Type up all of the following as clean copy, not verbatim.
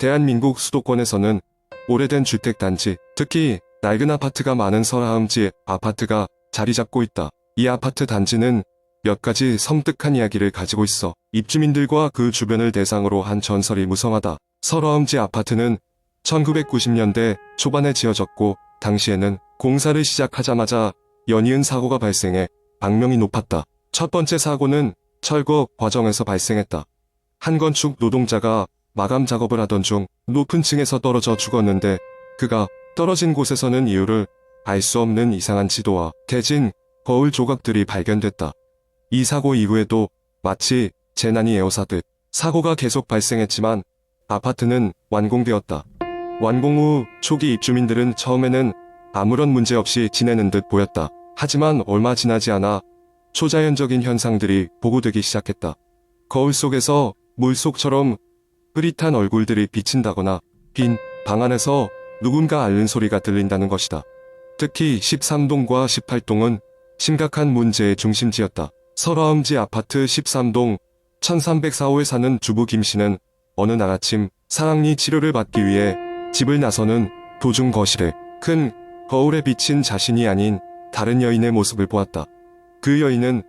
대한민국 수도권에서는 오래된 주택단지, 특히 낡은 아파트가 많은 서라음지 아파트가 자리 잡고 있다. 이 아파트 단지는 몇 가지 섬뜩한 이야기를 가지고 있어 입주민들과 그 주변을 대상으로 한 전설이 무성하다. 서라음지 아파트는 1990년대 초반에 지어졌고 당시에는 공사를 시작하자마자 연이은 사고가 발생해 악명이 높았다. 첫 번째 사고는 철거 과정에서 발생했다. 한 건축 노동자가 마감 작업을 하던 중 높은 층에서 떨어져 죽었는데 그가 떨어진 곳에서는 이유를 알 수 없는 이상한 지도와 깨진 거울 조각들이 발견됐다. 이 사고 이후에도 마치 재난이 에워싸듯 사고가 계속 발생했지만 아파트는 완공되었다. 완공 후 초기 입주민들은 처음에는 아무런 문제 없이 지내는 듯 보였다. 하지만 얼마 지나지 않아 초자연적인 현상들이 보고되기 시작했다. 거울 속에서 물속처럼 흐릿한 얼굴들이 비친다거나 빈 방 안에서 누군가 앓는 소리가 들린다는 것이다. 특히 13동과 18동은 심각한 문제의 중심지였다. 서라음지 아파트 13동 1304호에 사는 주부 김씨는 어느 날 아침 사랑니 치료를 받기 위해 집을 나서는 도중 거실에 큰 거울에 비친 자신이 아닌 다른 여인의 모습을 보았다. 그 여인은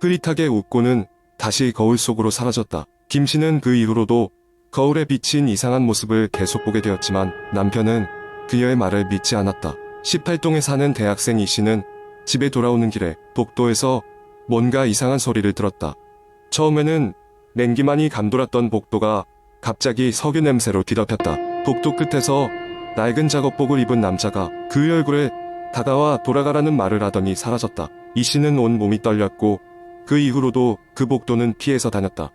흐릿하게 웃고는 다시 거울 속으로 사라졌다. 김씨는 그 이후로도 거울에 비친 이상한 모습을 계속 보게 되었지만 남편은 그녀의 말을 믿지 않았다. 18동에 사는 대학생 이 씨는 집에 돌아오는 길에 복도에서 뭔가 이상한 소리를 들었다. 처음에는 냉기만이 감돌았던 복도가 갑자기 석유 냄새로 뒤덮였다. 복도 끝에서 낡은 작업복을 입은 남자가 그 얼굴에 다가와 돌아가라는 말을 하더니 사라졌다. 이 씨는 온 몸이 떨렸고 그 이후로도 그 복도는 피해서 다녔다.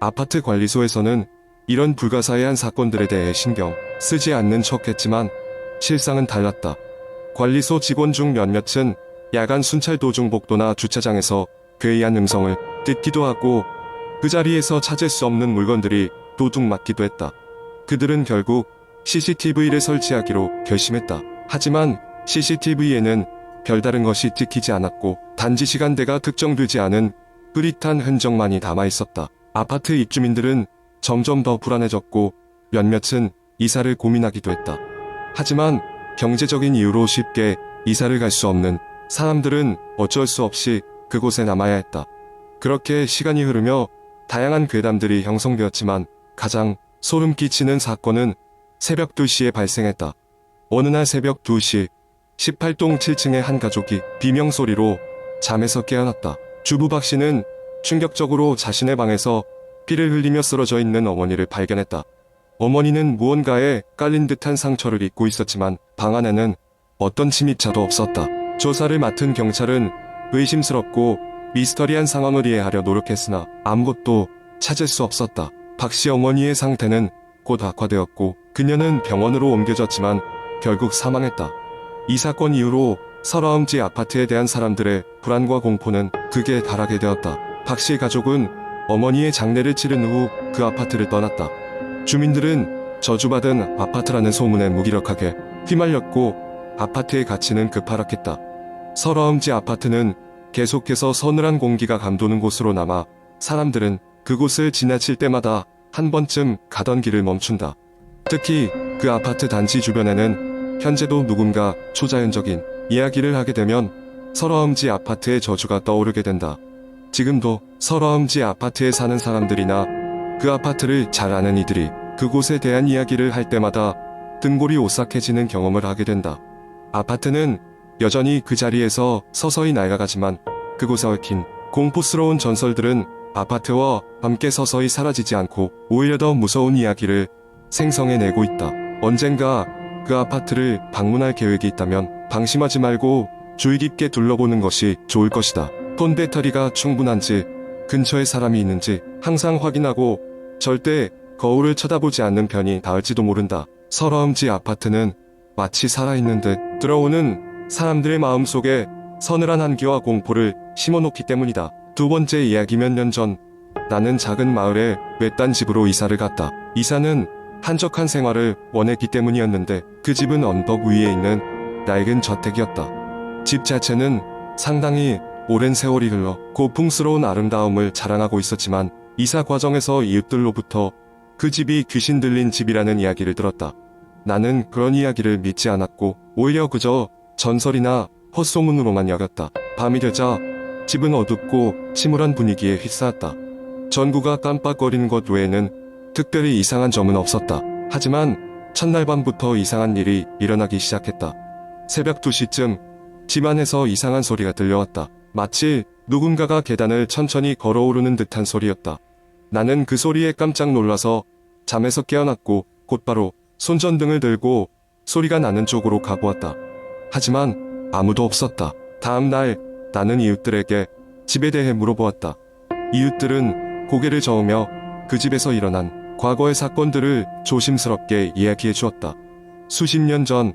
아파트 관리소에서는 이런 불가사의한 사건들에 대해 신경 쓰지 않는 척했지만 실상은 달랐다. 관리소 직원 중 몇몇은 야간 순찰 도중 복도나 주차장에서 괴이한 음성을 듣기도 하고 그 자리에서 찾을 수 없는 물건들이 도둑 맞기도 했다. 그들은 결국 CCTV를 설치하기로 결심했다. 하지만 CCTV에는 별다른 것이 찍히지 않았고 단지 시간대가 특정되지 않은 흐릿한 흔적만이 남아 있었다. 아파트 입주민들은 점점 더 불안해졌고 몇몇은 이사를 고민하기도 했다. 하지만 경제적인 이유로 쉽게 이사를 갈 수 없는 사람들은 어쩔 수 없이 그곳에 남아야 했다. 그렇게 시간이 흐르며 다양한 괴담들이 형성되었지만 가장 소름 끼치는 사건은 새벽 2시에 발생했다. 어느 날 새벽 2시 18동 7층의 한 가족이 비명소리로 잠에서 깨어났다. 주부 박 씨는 충격적으로 자신의 방에서 피를 흘리며 쓰러져 있는 어머니를 발견했다. 어머니는 무언가에 깔린 듯한 상처를 입고 있었지만 방 안에는 어떤 침입자도 없었다. 조사를 맡은 경찰은 의심스럽고 미스터리한 상황을 이해하려 노력했으나 아무것도 찾을 수 없었다. 박 씨 어머니의 상태는 곧 악화되었고 그녀는 병원으로 옮겨졌지만 결국 사망했다. 이 사건 이후로 서라음지 아파트에 대한 사람들의 불안과 공포는 극에 달하게 되었다. 박 씨 가족은 어머니의 장례를 치른 후 그 아파트를 떠났다. 주민들은 저주받은 아파트라는 소문에 무기력하게 휘말렸고 아파트의 가치는 급하락했다. 서라음지 아파트는 계속해서 서늘한 공기가 감도는 곳으로 남아 사람들은 그곳을 지나칠 때마다 한 번쯤 가던 길을 멈춘다. 특히 그 아파트 단지 주변에는 현재도 누군가 초자연적인 이야기를 하게 되면 서라음지 아파트의 저주가 떠오르게 된다. 지금도 서라음지 아파트에 사는 사람들이나 그 아파트를 잘 아는 이들이 그곳에 대한 이야기를 할 때마다 등골이 오싹해지는 경험을 하게 된다. 아파트는 여전히 그 자리에서 서서히 낡아가지만 그곳에 얽힌 공포스러운 전설들은 아파트와 함께 서서히 사라지지 않고 오히려 더 무서운 이야기를 생성해내고 있다. 언젠가 그 아파트를 방문할 계획이 있다면 방심하지 말고 주의 깊게 둘러보는 것이 좋을 것이다. 폰 배터리가 충분한지, 근처에 사람이 있는지 항상 확인하고 절대 거울을 쳐다보지 않는 편이 나을지도 모른다. 서라음지 아파트는 마치 살아있는 듯 들어오는 사람들의 마음속에 서늘한 한기와 공포를 심어놓기 때문이다. 두 번째 이야기. 몇 년 전 나는 작은 마을에 외딴 집으로 이사를 갔다. 이사는 한적한 생활을 원했기 때문이었는데 그 집은 언덕 위에 있는 낡은 저택이었다. 집 자체는 상당히 오랜 세월이 흘러 고풍스러운 아름다움을 자랑하고 있었지만 이사 과정에서 이웃들로부터 그 집이 귀신 들린 집이라는 이야기를 들었다. 나는 그런 이야기를 믿지 않았고 오히려 그저 전설이나 헛소문으로만 여겼다. 밤이 되자 집은 어둡고 침울한 분위기에 휩싸였다. 전구가 깜빡거리는 것 외에는 특별히 이상한 점은 없었다. 하지만 첫날 밤부터 이상한 일이 일어나기 시작했다. 새벽 2시쯤 집안에서 이상한 소리가 들려왔다. 마치 누군가가 계단을 천천히 걸어오르는 듯한 소리였다. 나는 그 소리에 깜짝 놀라서 잠에서 깨어났고 곧바로 손전등을 들고 소리가 나는 쪽으로 가보았다. 하지만 아무도 없었다. 다음 날 나는 이웃들에게 집에 대해 물어보았다. 이웃들은 고개를 저으며 그 집에서 일어난 과거의 사건들을 조심스럽게 이야기해 주었다. 수십 년 전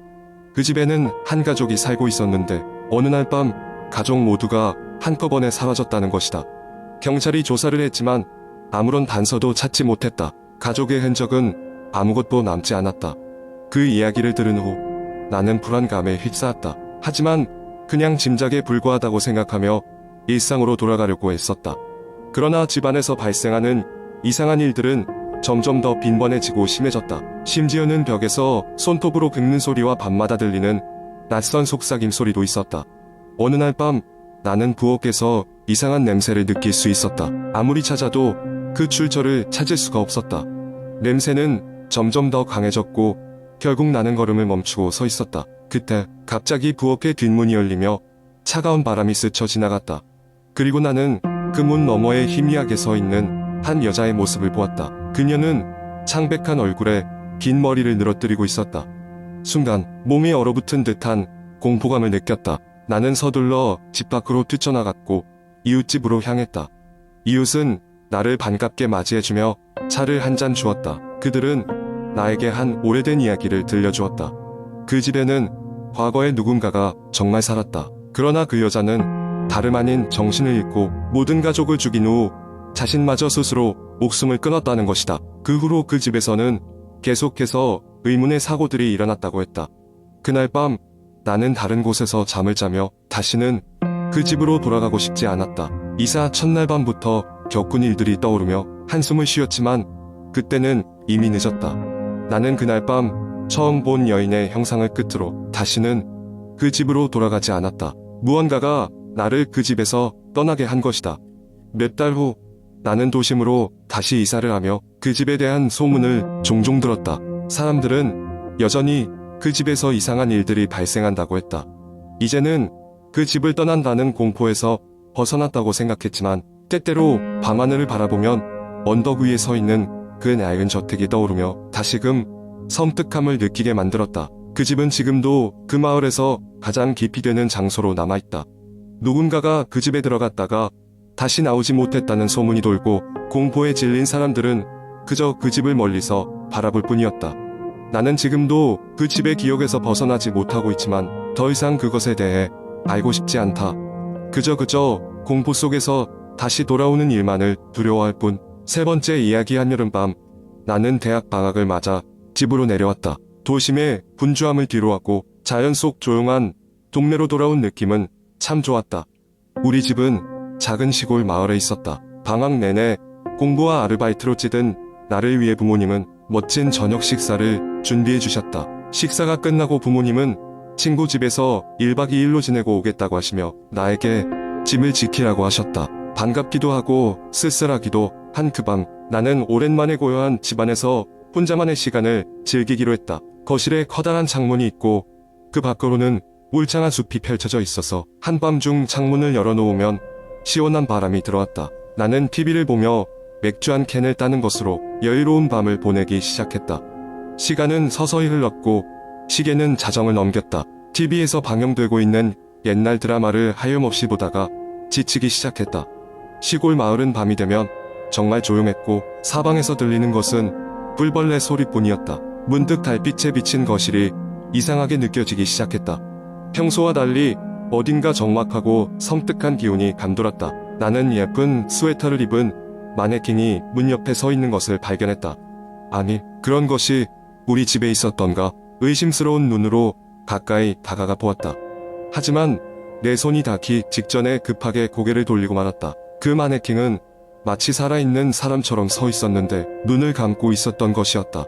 그 집에는 한 가족이 살고 있었는데 어느 날 밤 가족 모두가 한꺼번에 사라졌다는 것이다. 경찰이 조사를 했지만 아무런 단서도 찾지 못했다. 가족의 흔적은 아무것도 남지 않았다. 그 이야기를 들은 후 나는 불안감에 휩싸였다. 하지만 그냥 짐작에 불과하다고 생각하며 일상으로 돌아가려고 했었다. 그러나 집안에서 발생하는 이상한 일들은 점점 더 빈번해지고 심해졌다. 심지어는 벽에서 손톱으로 긁는 소리와 밤마다 들리는 낯선 속삭임 소리도 있었다. 어느 날 밤 나는 부엌에서 이상한 냄새를 느낄 수 있었다. 아무리 찾아도 그 출처를 찾을 수가 없었다. 냄새는 점점 더 강해졌고 결국 나는 걸음을 멈추고 서 있었다. 그때 갑자기 부엌의 뒷문이 열리며 차가운 바람이 스쳐 지나갔다. 그리고 나는 그 문 너머에 희미하게 서 있는 한 여자의 모습을 보았다. 그녀는 창백한 얼굴에 긴 머리를 늘어뜨리고 있었다. 순간 몸이 얼어붙은 듯한 공포감을 느꼈다. 나는 서둘러 집 밖으로 뛰쳐나갔고 이웃집으로 향했다. 이웃은 나를 반갑게 맞이해주며 차를 한 잔 주었다. 그들은 나에게 한 오래된 이야기를 들려주었다. 그 집에는 과거에 누군가가 정말 살았다. 그러나 그 여자는 다름 아닌 정신을 잃고 모든 가족을 죽인 후 자신마저 스스로 목숨을 끊었다는 것이다. 그 후로 그 집에서는 계속해서 의문의 사고들이 일어났다고 했다. 그날 밤 나는 다른 곳에서 잠을 자며 다시는 그 집으로 돌아가고 싶지 않았다. 이사 첫날 밤부터 겪은 일들이 떠오르며 한숨을 쉬었지만 그때는 이미 늦었다. 나는 그날 밤 처음 본 여인의 형상을 끝으로 다시는 그 집으로 돌아가지 않았다. 무언가가 나를 그 집에서 떠나게 한 것이다. 몇 달 후 나는 도심으로 다시 이사를 하며 그 집에 대한 소문을 종종 들었다. 사람들은 여전히 그 집에서 이상한 일들이 발생한다고 했다. 이제는 그 집을 떠난다는 공포에서 벗어났다고 생각했지만 때때로 밤하늘을 바라보면 언덕 위에 서 있는 그 낡은 저택이 떠오르며 다시금 섬뜩함을 느끼게 만들었다. 그 집은 지금도 그 마을에서 가장 깊이 되는 장소로 남아있다. 누군가가 그 집에 들어갔다가 다시 나오지 못했다는 소문이 돌고 공포에 질린 사람들은 그저 그 집을 멀리서 바라볼 뿐이었다. 나는 지금도 그 집의 기억에서 벗어나지 못하고 있지만 더 이상 그것에 대해 알고 싶지 않다. 그저 공포 속에서 다시 돌아오는 일만을 두려워할 뿐. 세 번째 이야기. 한여름밤 나는 대학 방학을 맞아 집으로 내려왔다. 도심의 분주함을 뒤로하고 자연 속 조용한 동네로 돌아온 느낌은 참 좋았다. 우리 집은 작은 시골 마을에 있었다. 방학 내내 공부와 아르바이트로 찌든 나를 위해 부모님은 멋진 저녁 식사를 준비해 주셨다. 식사가 끝나고 부모님은 친구 집에서 1박 2일로 지내고 오겠다고 하시며 나에게 집을 지키라고 하셨다. 반갑기도 하고 쓸쓸하기도 한 그 밤 나는 오랜만에 고요한 집안에서 혼자만의 시간을 즐기기로 했다. 거실에 커다란 창문이 있고 그 밖으로는 울창한 숲이 펼쳐져 있어서 한밤중 창문을 열어놓으면 시원한 바람이 들어왔다. 나는 TV를 보며 맥주 한 캔을 따는 것으로 여유로운 밤을 보내기 시작했다. 시간은 서서히 흘렀고 시계는 자정을 넘겼다. TV에서 방영되고 있는 옛날 드라마를 하염없이 보다가 지치기 시작했다. 시골 마을은 밤이 되면 정말 조용했고 사방에서 들리는 것은 꿀벌레 소리뿐이었다. 문득 달빛에 비친 거실이 이상하게 느껴지기 시작했다. 평소와 달리 어딘가 적막하고 섬뜩한 기운이 감돌았다. 나는 예쁜 스웨터를 입은 마네킹이 문 옆에 서 있는 것을 발견했다. 아니, 그런 것이 우리 집에 있었던가? 의심스러운 눈으로 가까이 다가가 보았다. 하지만 내 손이 닿기 직전에 급하게 고개를 돌리고 말았다. 그 마네킹은 마치 살아있는 사람처럼 서 있었는데 눈을 감고 있었던 것이었다.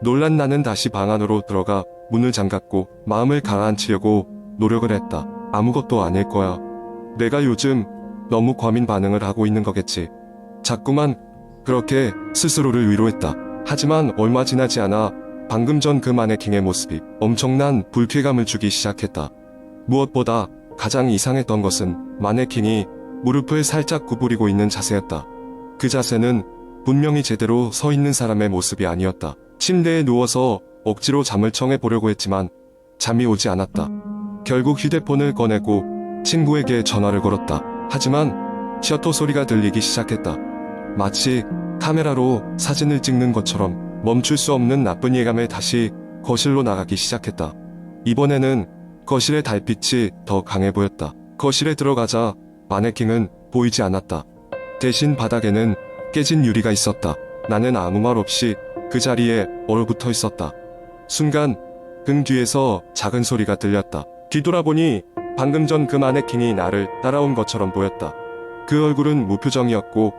놀란 나는 다시 방 안으로 들어가 문을 잠갔고 마음을 가라앉히려고 노력을 했다. 아무것도 아닐 거야. 내가 요즘 너무 과민 반응을 하고 있는 거겠지. 자꾸만 그렇게 스스로를 위로했다. 하지만 얼마 지나지 않아 방금 전 그 마네킹의 모습이 엄청난 불쾌감을 주기 시작했다. 무엇보다 가장 이상했던 것은 마네킹이 무릎을 살짝 구부리고 있는 자세였다. 그 자세는 분명히 제대로 서 있는 사람의 모습이 아니었다. 침대에 누워서 억지로 잠을 청해 보려고 했지만 잠이 오지 않았다. 결국 휴대폰을 꺼내고 친구에게 전화를 걸었다. 하지만 셔터 소리가 들리기 시작했다. 마치 카메라로 사진을 찍는 것처럼 멈출 수 없는 나쁜 예감에 다시 거실로 나가기 시작했다. 이번에는 거실의 달빛이 더 강해 보였다. 거실에 들어가자 마네킹은 보이지 않았다. 대신 바닥에는 깨진 유리가 있었다. 나는 아무 말 없이 그 자리에 얼어붙어 있었다. 순간 등 뒤에서 작은 소리가 들렸다. 뒤돌아보니 방금 전 그 마네킹이 나를 따라온 것처럼 보였다. 그 얼굴은 무표정이었고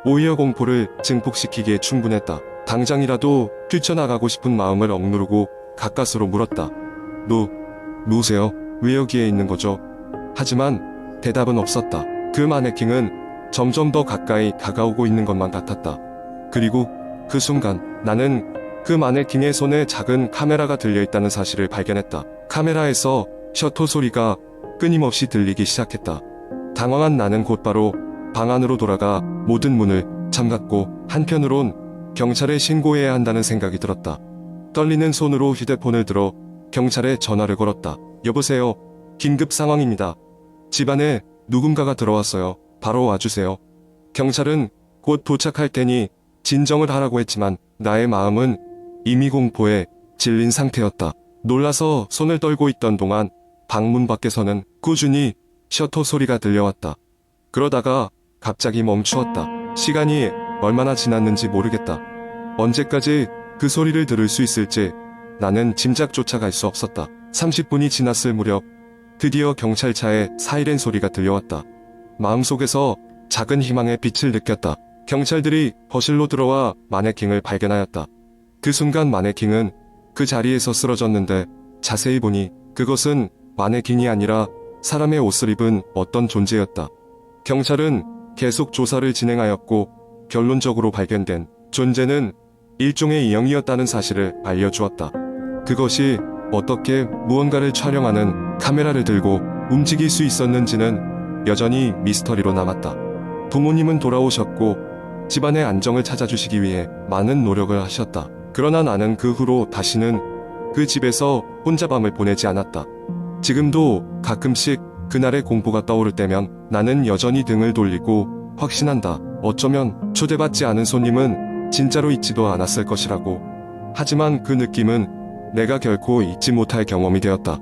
오히려 공포를 증폭시키기에 충분했다. 당장이라도 뛰쳐나가고 싶은 마음을 억누르고 가까스로 물었다. 누구세요? 왜 여기에 있는 거죠? 하지만 대답은 없었다. 그 마네킹은 점점 더 가까이 다가오고 있는 것만 같았다. 그리고 그 순간 나는 그 마네킹의 손에 작은 카메라가 들려있다는 사실을 발견했다. 카메라에서 셔터 소리가 끊임없이 들리기 시작했다. 당황한 나는 곧바로 방 안으로 돌아가 모든 문을 잠갔고 한편으론 경찰에 신고해야 한다는 생각이 들었다. 떨리는 손으로 휴대폰을 들어 경찰에 전화를 걸었다. 여보세요. 긴급 상황입니다. 집안에 누군가가 들어왔어요. 바로 와주세요. 경찰은 곧 도착할 테니 진정을 하라고 했지만 나의 마음은 이미 공포에 질린 상태였다. 놀라서 손을 떨고 있던 동안 방문 밖에서는 꾸준히 셔터 소리가 들려왔다. 그러다가 갑자기 멈추었다. 시간이 얼마나 지났는지 모르겠다. 언제까지 그 소리를 들을 수 있을지 나는 짐작조차 갈 수 없었다. 30분이 지났을 무렵 드디어 경찰차의 사이렌 소리가 들려왔다. 마음속에서 작은 희망의 빛을 느꼈다. 경찰들이 거실로 들어와 마네킹을 발견하였다. 그 순간 마네킹은 그 자리에서 쓰러졌는데 자세히 보니 그것은 마네킹이 아니라 사람의 옷을 입은 어떤 존재였다. 경찰은 계속 조사를 진행하였고 결론적으로 발견된 존재는 일종의 영이었다는 사실을 알려주었다. 그것이 어떻게 무언가를 촬영하는 카메라를 들고 움직일 수 있었는지는 여전히 미스터리로 남았다. 부모님은 돌아오셨고 집안의 안정을 찾아주시기 위해 많은 노력을 하셨다. 그러나 나는 그 후로 다시는 그 집에서 혼자 밤을 보내지 않았다. 지금도 가끔씩 그날의 공포가 떠오를 때면 나는 여전히 등을 돌리고 확신한다. 어쩌면 초대받지 않은 손님은 진짜로 있지도 않았을 것이라고. 하지만 그 느낌은 내가 결코 잊지 못할 경험이 되었다.